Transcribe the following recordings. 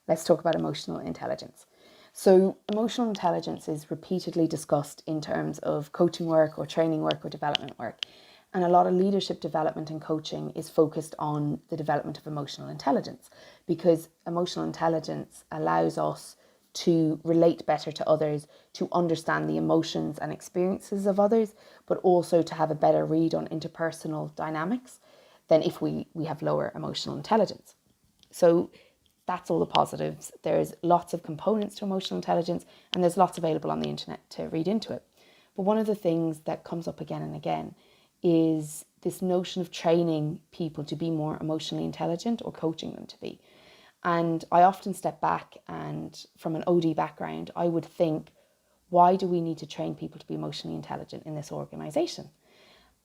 let's talk about emotional intelligence. So emotional intelligence is repeatedly discussed in terms of coaching work or training work or development work. And a lot of leadership development and coaching is focused on the development of emotional intelligence, because emotional intelligence allows us to relate better to others, to understand the emotions and experiences of others, but also to have a better read on interpersonal dynamics than if we have lower emotional intelligence. So that's all the positives. There's lots of components to emotional intelligence, and there's lots available on the internet to read into it. But one of the things that comes up again and again is this notion of training people to be more emotionally intelligent or coaching them to be. And I often step back, and from an OD background, I would think, why do we need to train people to be emotionally intelligent in this organisation?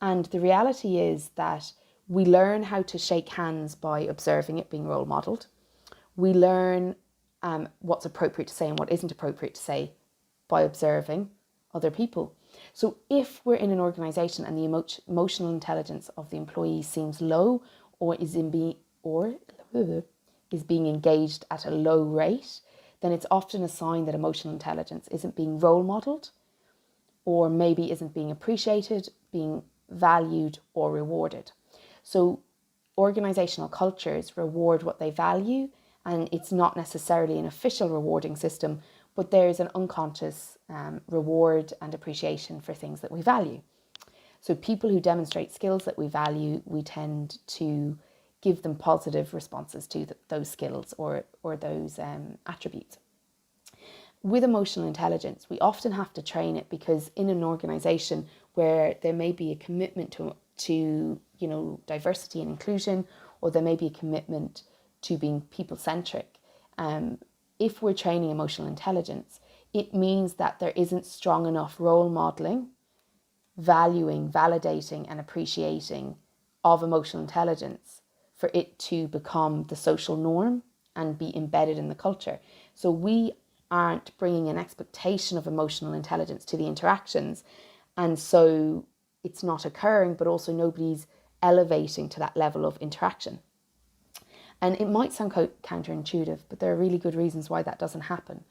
And the reality is that we learn how to shake hands by observing it being role modelled. We learn what's appropriate to say and what isn't appropriate to say by observing other people. So if we're in an organisation and the emotional intelligence of the employee seems low, or is being engaged at a low rate, then it's often a sign that emotional intelligence isn't being role modelled, or maybe isn't being appreciated, being valued or rewarded. So organisational cultures reward what they value, and it's not necessarily an official rewarding system, but there's an unconscious reward and appreciation for things that we value. So people who demonstrate skills that we value, we tend to give them positive responses to those skills or those attributes. With emotional intelligence, we often have to train it because in an organisation where there may be a commitment to diversity and inclusion, or there may be a commitment to being people-centric, if we're training emotional intelligence, it means that there isn't strong enough role modelling, valuing, validating and appreciating of emotional intelligence for it to become the social norm and be embedded in the culture. So we aren't bringing an expectation of emotional intelligence to the interactions, and so it's not occurring, but also nobody's elevating to that level of interaction. And it might sound counterintuitive, but there are really good reasons why that doesn't happen.